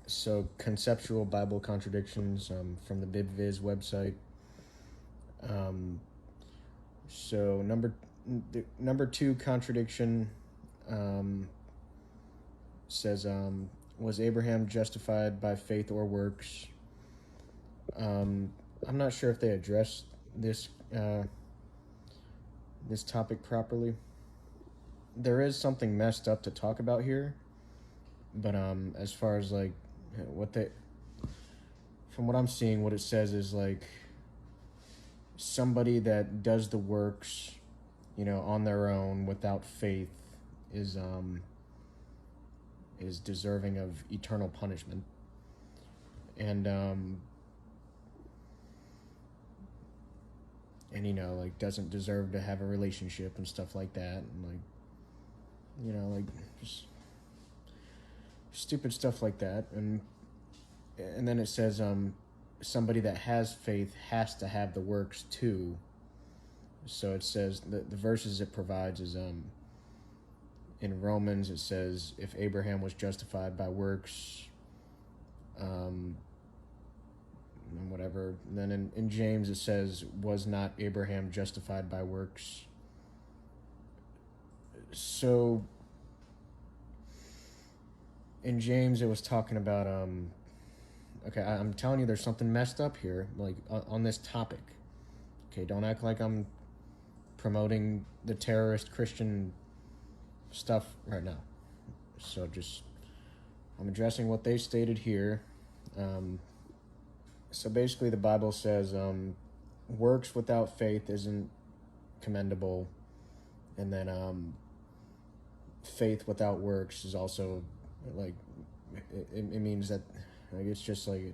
So conceptual Bible contradictions from the BibViz website. Um, so number two contradiction um, says, was Abraham justified by faith or works? I'm not sure if they addressed this this topic properly. There is something messed up to talk about here, but as far as like what they, from what I'm seeing, what it says is like somebody that does the works, on their own without faith is deserving of eternal punishment. And like doesn't deserve to have a relationship and stuff like that, and like just stupid stuff like that. And then it says somebody that has faith has to have the works too. So it says the verses it provides is in Romans it says if Abraham was justified by works, and whatever. And then in James it says, was not Abraham justified by works? So in James it was talking about okay, I'm telling you there's something messed up here, like on this topic. Okay, don't act like I'm promoting the terrorist Christian stuff right now. So just, I'm addressing what they stated here. So basically the Bible says works without faith isn't commendable, and then faith without works is also like it means that like it's just like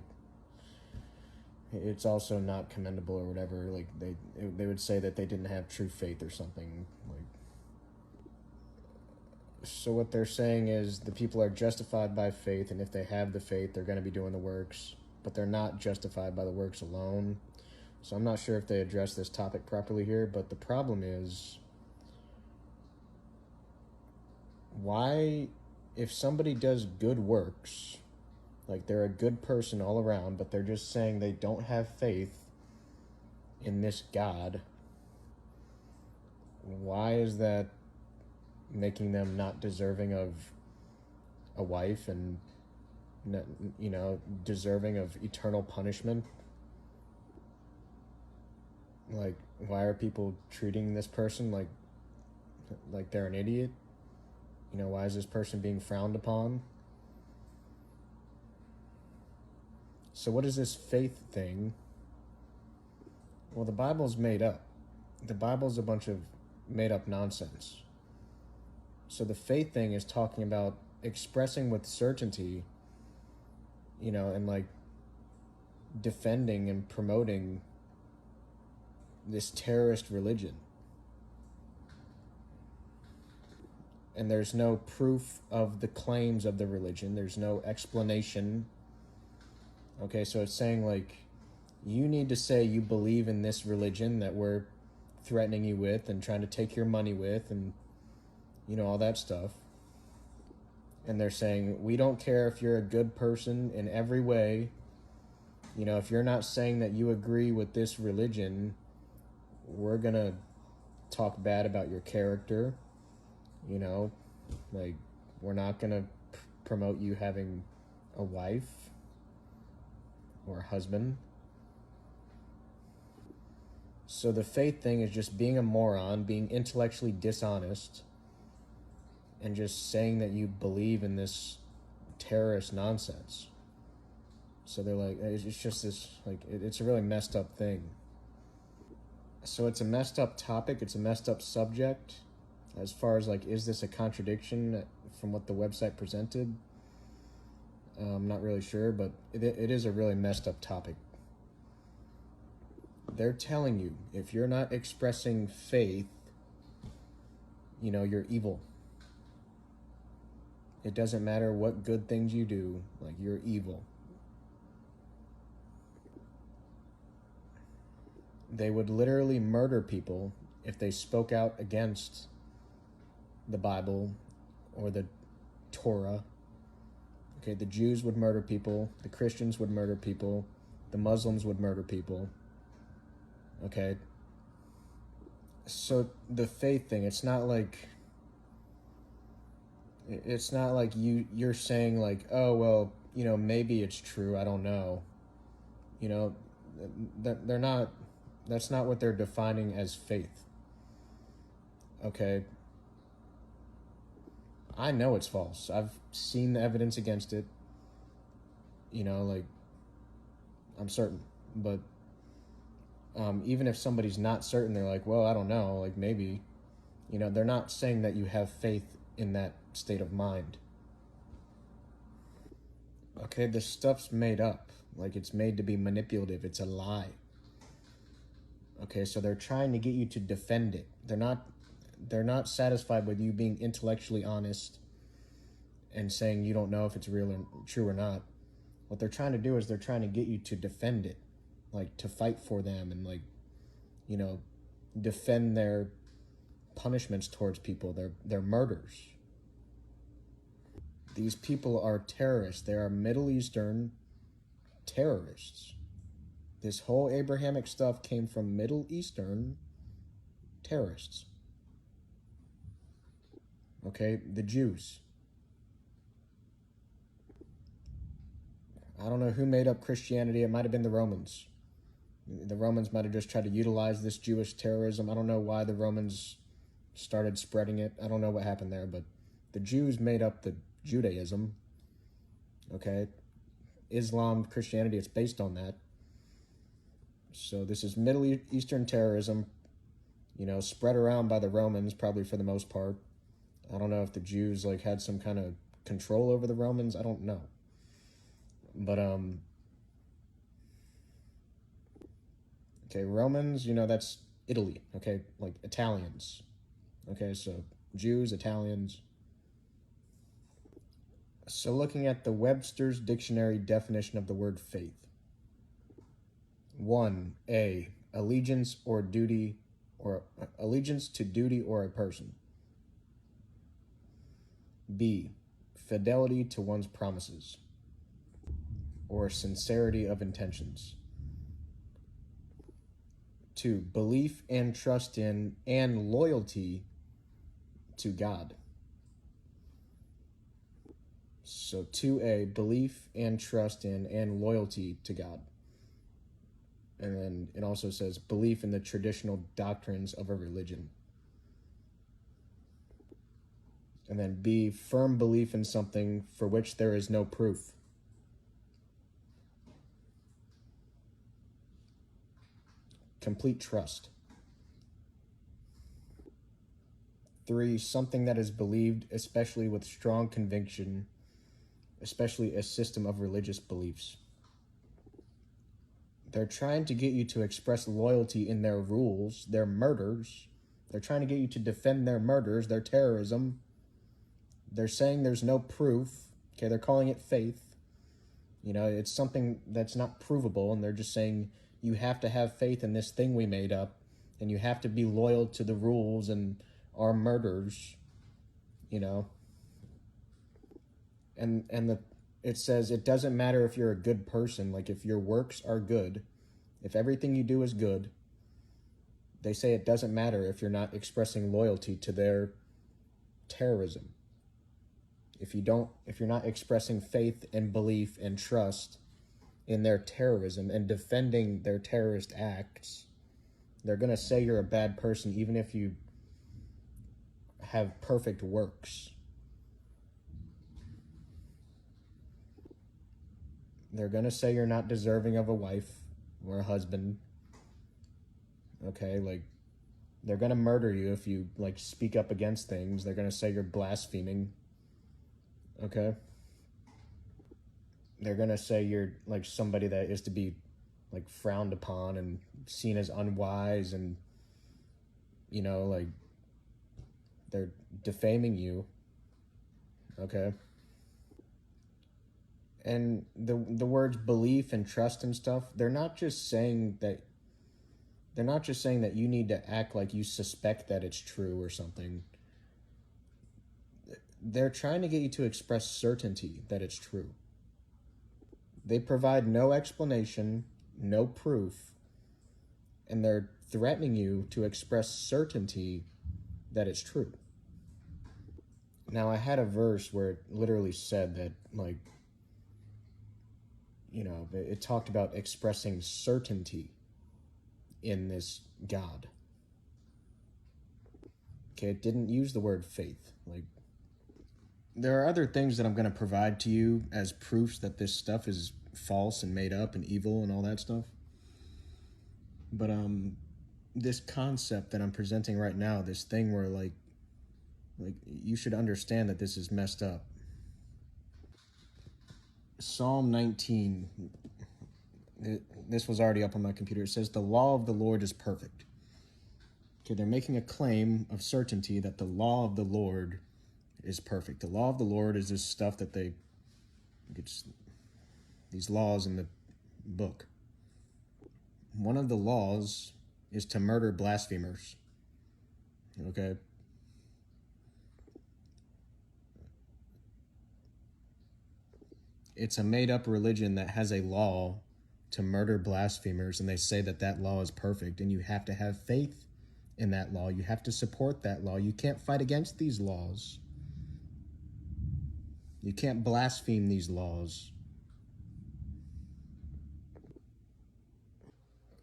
it's also not commendable or whatever. Like they would say that they didn't have true faith or something. Like, so what they're saying is the people are justified by faith, and if they have the faith they're going to be doing the works, but they're not justified by the works alone. So I'm not sure if they address this topic properly here, but the problem is, why, if somebody does good works, like they're a good person all around, but they're just saying they don't have faith in this God, why is that making them not deserving of a wife and, deserving of eternal punishment? Like, why are people treating this person like they're an idiot? Why is this person being frowned upon? So what is this faith thing? Well, the Bible's made up. The Bible's a bunch of made up nonsense. So the faith thing is talking about expressing with certainty, and like defending and promoting this terrorist religion. And there's no proof of the claims of the religion. There's no explanation. Okay, so it's saying like, you need to say you believe in this religion that we're threatening you with and trying to take your money with, and all that stuff. And they're saying, we don't care if you're a good person in every way. If you're not saying that you agree with this religion, we're gonna talk bad about your character. Like, we're not gonna promote you having a wife or a husband. So the faith thing is just being a moron, being intellectually dishonest, and just saying that you believe in this terrorist nonsense. So they're like, it's just this, like, it's a really messed up thing. So it's a messed up topic, it's a messed up subject. As far as like, is this a contradiction from what the website presented? I'm not really sure, but it is a really messed up topic. They're telling you, if you're not expressing faith, you're evil. It doesn't matter what good things you do, like, you're evil. They would literally murder people if they spoke out against the Bible or the Torah. Okay, the Jews would murder people, the Christians would murder people, the Muslims would murder people. Okay, so the faith thing, it's not like you're saying like, oh well, maybe it's true, I don't know. You know, they're not. That's not what they're defining as faith. Okay, I know it's false. I've seen the evidence against it. Like I'm certain, but even if somebody's not certain, they're like, well, I don't know, like maybe. They're not saying that you have faith in that state of mind. Okay, the stuff's made up. Like it's made to be manipulative. It's a lie. Okay, so they're trying to get you to defend it. They're not satisfied with you being intellectually honest and saying you don't know if it's real or true or not. What they're trying to do is they're trying to get you to defend it, like to fight for them and like, you know, defend their punishments towards people, their murders. These people are terrorists. They are Middle Eastern terrorists. This whole Abrahamic stuff came from Middle Eastern terrorists. Okay, the Jews. I don't know who made up Christianity. It might have been the Romans. The Romans might have just tried to utilize this Jewish terrorism. I don't know why the Romans started spreading it. I don't know what happened there, but the Jews made up the Judaism. Okay, Islam, Christianity, it's based on that. So this is Middle Eastern terrorism, spread around by the Romans, probably for the most part. I don't know if the Jews like had some kind of control over the Romans. I don't know. But okay, Romans, that's Italy, okay? Like Italians. Okay, so Jews, Italians. So looking at the Webster's Dictionary definition of the word faith. 1. Allegiance or duty, or allegiance to duty or a person. B. Fidelity to one's promises or sincerity of intentions. 2. Belief and trust in and loyalty to God. So 2A, belief and trust in and loyalty to God. And then it also says belief in the traditional doctrines of a religion. And then B, firm belief in something for which there is no proof. Complete trust. 3, something that is believed, especially with strong conviction, especially a system of religious beliefs. They're trying to get you to express loyalty in their rules, their murders. They're trying to get you to defend their murders, their terrorism. They're saying there's no proof. Okay, they're calling it faith. It's something that's not provable, and they're just saying you have to have faith in this thing we made up, and you have to be loyal to the rules and our murders, And it says it doesn't matter if you're a good person, like if your works are good, if everything you do is good, they say it doesn't matter if you're not expressing loyalty to their terrorism. If you're not expressing faith and belief and trust in their terrorism and defending their terrorist acts, they're going to say you're a bad person even if you have perfect works. They're going to say you're not deserving of a wife or a husband. Okay, like they're going to murder you if you like speak up against things. They're going to say you're blaspheming. Okay? They're going to say you're like somebody that is to be like frowned upon and seen as unwise, and like they're defaming you. Okay? And the words belief and trust and stuff, they're not just saying that you need to act like you suspect that it's true or something. they're trying to get you to express certainty that it's true. They provide no explanation, no proof, and they're threatening you to express certainty that it's true. Now, I had a verse where it literally said that, like, it talked about expressing certainty in this God. Okay, it didn't use the word faith. Like, there are other things that I'm going to provide to you as proofs that this stuff is false and made up and evil and all that stuff. But this concept that I'm presenting right now, this thing where like you should understand that this is messed up. Psalm 19, this was already up on my computer. It says, the law of the Lord is perfect. Okay, they're making a claim of certainty that the law of the Lord is perfect. The law of the Lord is this stuff that these laws in the book. One of the laws is to murder blasphemers. Okay? It's a made-up religion that has a law to murder blasphemers, and they say that that law is perfect, and you have to have faith in that law. You have to support that law. You can't fight against these laws. You can't blaspheme these laws.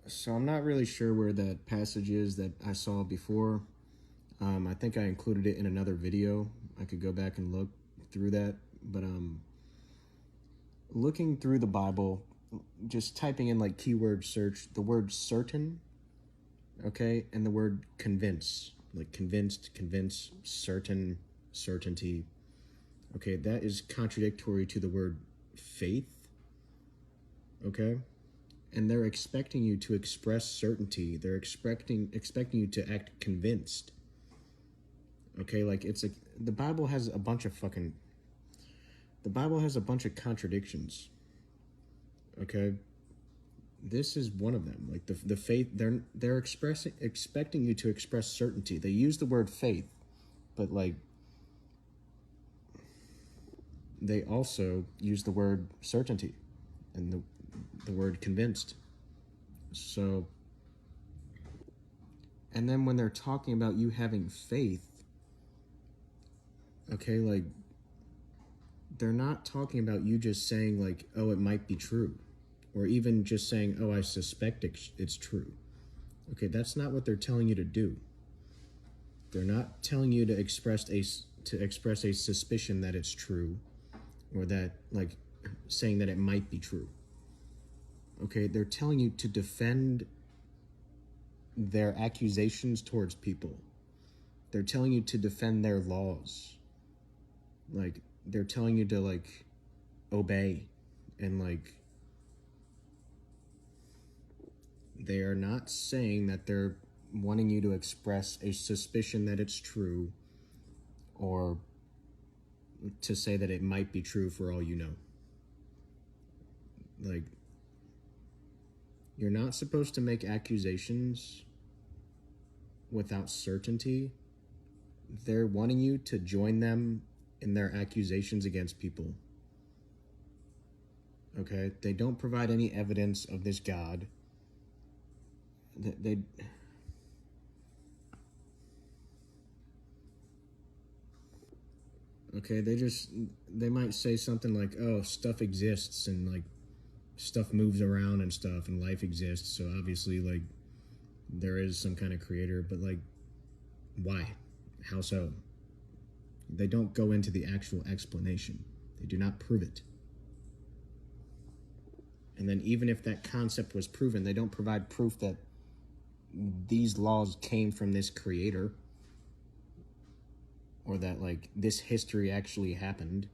So I'm not really sure where that passage is that I saw before. I think I included it in another video. I could go back and look through that. But looking through the Bible, just typing in like keyword search, the word certain, okay, and the word convince, like convinced, convince, certain, certainty. Okay, that is contradictory to the word faith, okay? And they're expecting you to express certainty. They're expecting you to act convinced. Okay, like it's like the Bible has a bunch of contradictions. Okay? This is one of them. Like the faith, they're expecting you to express certainty. They use the word faith, but like they also use the word certainty and the word convinced. So, and then when they're talking about you having faith, okay, like they're not talking about you just saying like, oh, it might be true, or even just saying, oh, I suspect it's true. Okay, that's not what they're telling you to do. They're not telling you to express a suspicion that it's true, or that like saying that it might be true. Okay, they're telling you to defend their accusations towards people. They're telling you to defend their laws. Like, they're telling you to, like, obey. And, like, they are not saying that they're wanting you to express a suspicion that it's true, or to say that it might be true for all you know. Like, you're not supposed to make accusations without certainty. They're wanting you to join them in their accusations against people. Okay? They don't provide any evidence of this God. They okay, they might say something like, oh, stuff exists and like stuff moves around and stuff and life exists, so obviously like there is some kind of creator, but like why? How so? They don't go into the actual explanation. They do not prove it. And then even if that concept was proven, they don't provide proof that these laws came from this creator, or that like this history actually happened,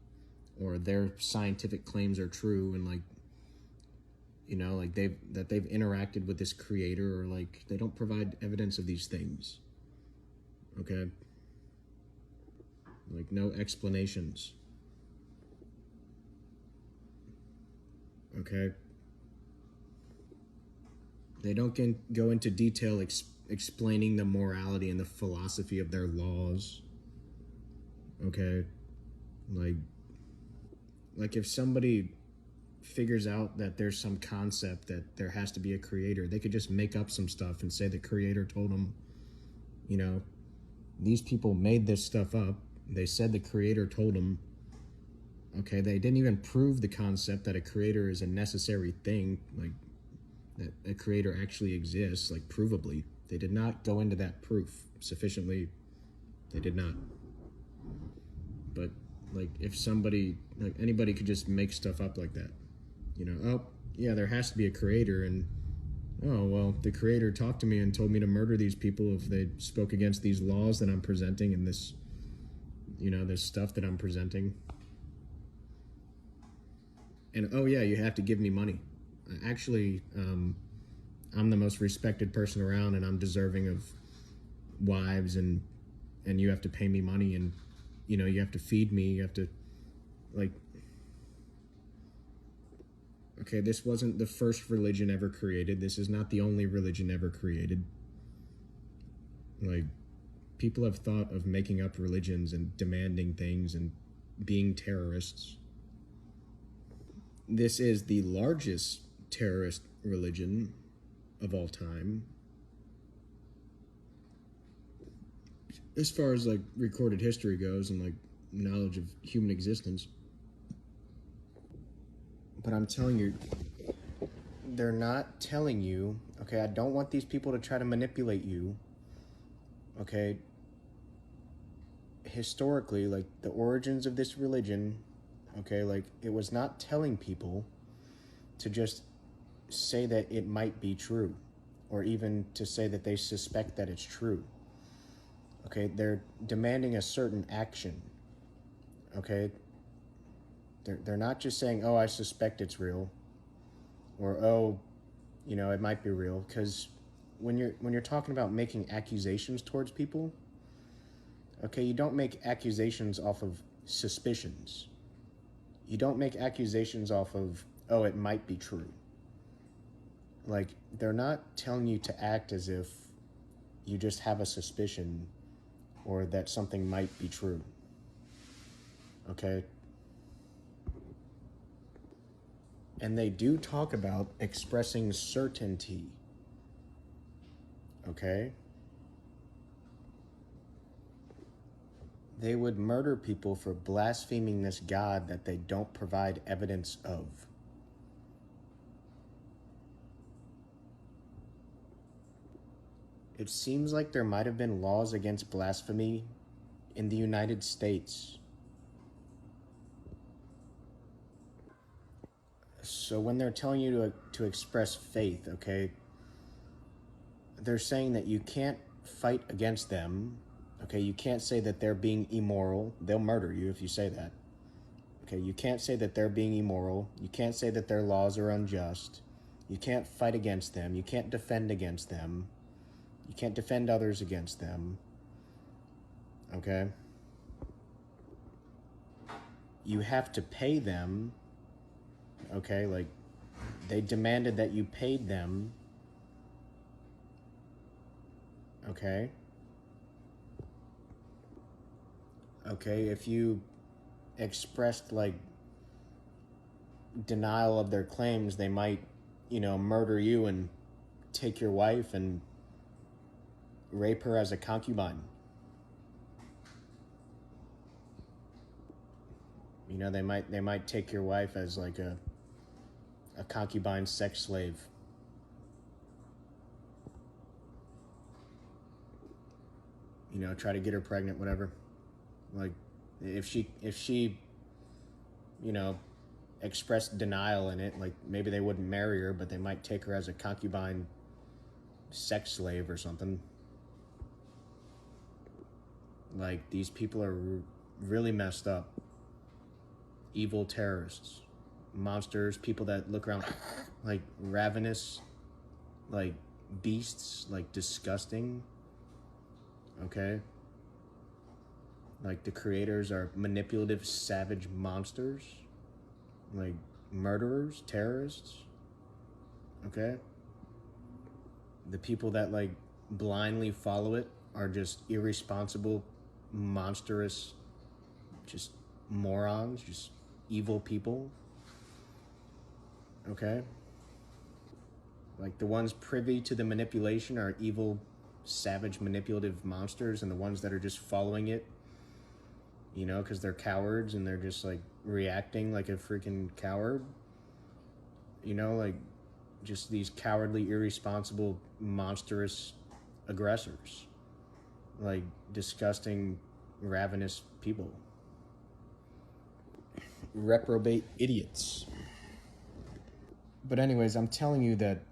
or their scientific claims are true, and like, you know, like they've interacted with this creator, or like they don't provide evidence of these things. Okay? Like no explanations. Okay? They don't go into detail explaining the morality and the philosophy of their laws. Okay? Like if somebody figures out that there's some concept that there has to be a creator, they could just make up some stuff and say the creator told them, you know, these people made this stuff up. They said the creator told them. Okay, they didn't even prove the concept that a creator is a necessary thing, like that a creator actually exists, like provably. They did not go into that proof sufficiently. They did not. But like if somebody, like anybody could just make stuff up like that. You know, oh, yeah, there has to be a creator, and oh, well, the creator talked to me and told me to murder these people if they spoke against these laws that I'm presenting and this, you know, this stuff that I'm presenting. And oh, yeah, you have to give me money. Actually, I'm the most respected person around, and I'm deserving of wives, and you have to pay me money, and, you know, you have to feed me, you have to, like, okay, this wasn't the first religion ever created. This is not the only religion ever created. Like, people have thought of making up religions and demanding things and being terrorists. This is the largest terrorist religion of all time. As far as, like, recorded history goes and, like, knowledge of human existence. But I'm telling you, they're not telling you, okay, I don't want these people to try to manipulate you, okay? Historically, like, the origins of this religion, okay, like, it was not telling people to just say that it might be true, or even to say that they suspect that it's true. Okay, they're demanding a certain action, okay? They're not just saying, oh, I suspect it's real, or oh, you know, it might be real, because when you're talking about making accusations towards people, okay, you don't make accusations off of suspicions. You don't make accusations off of, oh, it might be true. Like, they're not telling you to act as if you just have a suspicion or that something might be true. Okay? And they do talk about expressing certainty. Okay? They would murder people for blaspheming this God that they don't provide evidence of. It seems like there might have been laws against blasphemy in the United States. So when they're telling you to express faith, okay, they're saying that you can't fight against them. Okay, you can't say that they're being immoral. They'll murder you if you say that. Okay, you can't say that they're being immoral. You can't say that their laws are unjust. You can't fight against them. You can't defend against them. You can't defend others against them. Okay? You have to pay them. Okay, like, they demanded that you paid them. Okay? Okay, if you expressed, like, denial of their claims, they might, you know, murder you and take your wife and rape her as a concubine. You know, they might take your wife as like a concubine sex slave. You know, try to get her pregnant, whatever. Like, if she, you know, expressed denial in it, like, maybe they wouldn't marry her, but they might take her as a concubine sex slave or something. Like, these people are really messed up. Evil terrorists, monsters, people that look around like ravenous, like beasts, like disgusting. Okay? Like, the creators are manipulative, savage monsters, like murderers, terrorists. Okay? The people that, like, blindly follow it are just irresponsible, monstrous, just morons, just evil people. Okay? Like, the ones privy to the manipulation are evil, savage, manipulative monsters, and the ones that are just following it, you know, because they're cowards and they're just, like, reacting like a freaking coward. You know, like, just these cowardly, irresponsible, monstrous aggressors. Like, disgusting, ravenous people. Reprobate idiots. But anyways, I'm telling you that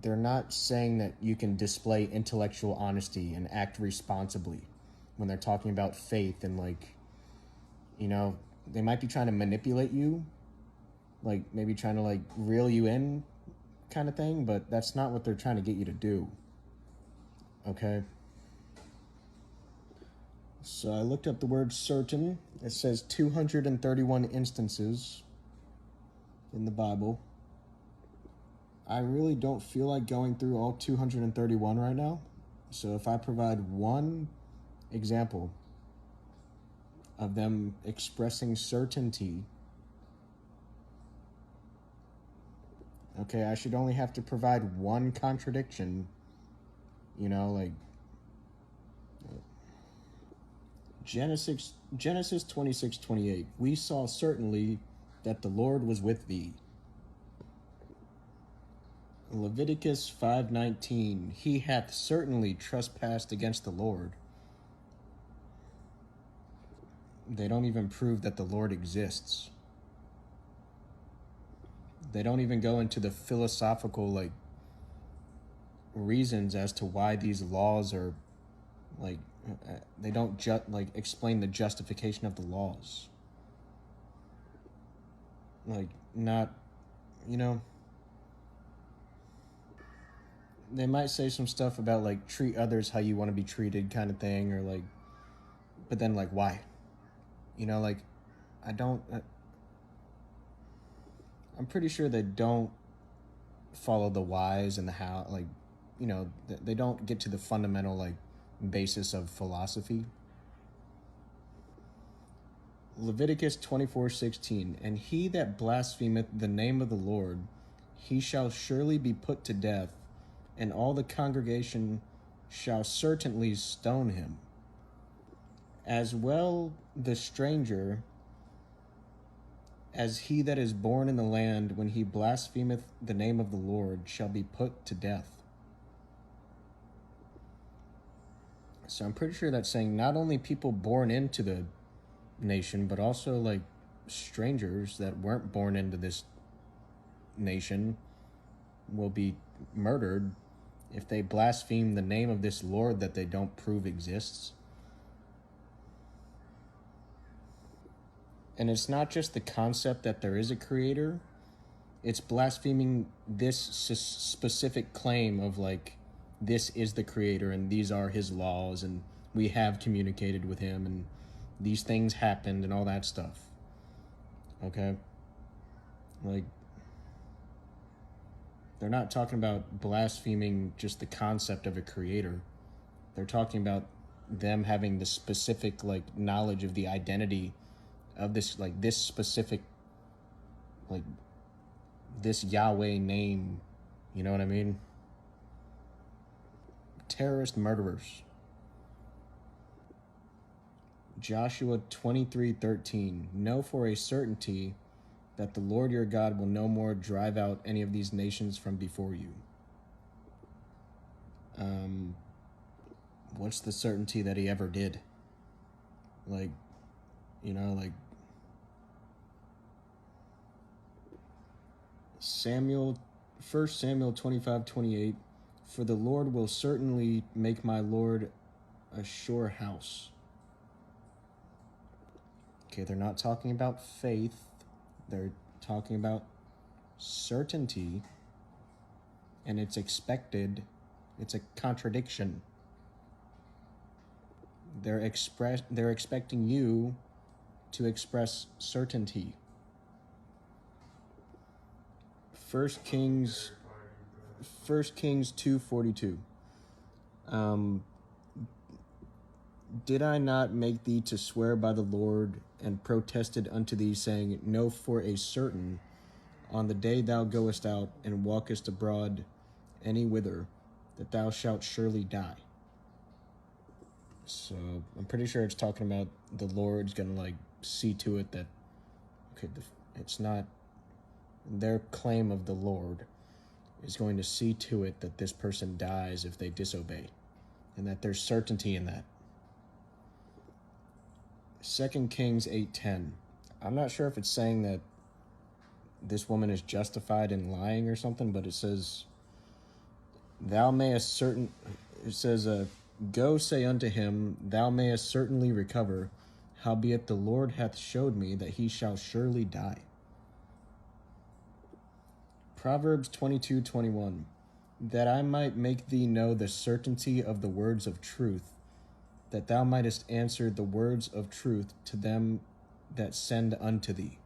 they're not saying that you can display intellectual honesty and act responsibly when they're talking about faith and, like, you know, they might be trying to manipulate you, like maybe trying to, like, reel you in kind of thing, but that's not what they're trying to get you to do. Okay? So I looked up the word certain. It says 231 instances in the Bible. I really don't feel like going through all 231 right now. So if I provide one example of them expressing certainty, okay, I should only have to provide one contradiction, you know, like Genesis 26:28. We saw certainly that the Lord was with thee. Leviticus 5:19. He hath certainly trespassed against the Lord. They don't even prove that the Lord exists. They don't even go into the philosophical, like, reasons as to why these laws are, like, they don't like explain the justification of the laws. Like, not, you know, they might say some stuff about, like, treat others how you want to be treated kind of thing, or, like, but then, like, why? You know, like, I'm pretty sure they don't follow the whys and the how, like, you know, they don't get to the fundamental, like, basis of philosophy. Leviticus 24:16. And he that blasphemeth the name of the Lord, he shall surely be put to death, and all the congregation shall certainly stone him. As well the stranger as he that is born in the land, when he blasphemeth the name of the Lord, shall be put to death. So I'm pretty sure that's saying not only people born into the nation, but also, like, strangers that weren't born into this nation will be murdered if they blaspheme the name of this Lord that they don't prove exists. And it's not just the concept that there is a creator, it's blaspheming this specific claim of, like, this is the creator and these are his laws and we have communicated with him and these things happened and all that stuff. Okay? Like, they're not talking about blaspheming just the concept of a creator. They're talking about them having the specific, like, knowledge of the identity of this, like, this specific, like, this Yahweh name. You know what I mean? Terrorist murderers. Joshua 23:13. Know for a certainty that the Lord your God will no more drive out any of these nations from before you. What's the certainty that he ever did? Like, you know, like, First Samuel 25:28. For the Lord will certainly make my Lord a sure house. Okay, they're not talking about faith. They're talking about certainty, and it's expected. It's a contradiction. They're expecting you to express certainty. First Kings 2:42. Did I not make thee to swear by the Lord, and protested unto thee, saying, Know for a certain, on the day thou goest out and walkest abroad any whither, that thou shalt surely die? So I'm pretty sure it's talking about the Lord's gonna like see to it that, okay, it's not their claim of the Lord is going to see to it that this person dies if they disobey, and that there's certainty in that. 2 Kings 8:10. I'm not sure if it's saying that this woman is justified in lying or something, but it says, thou mayest certain, it says, go say unto him, thou mayest certainly recover, howbeit the Lord hath showed me that he shall surely die. Proverbs 22:21. That I might make thee know the certainty of the words of truth, that thou mightest answer the words of truth to them that send unto thee.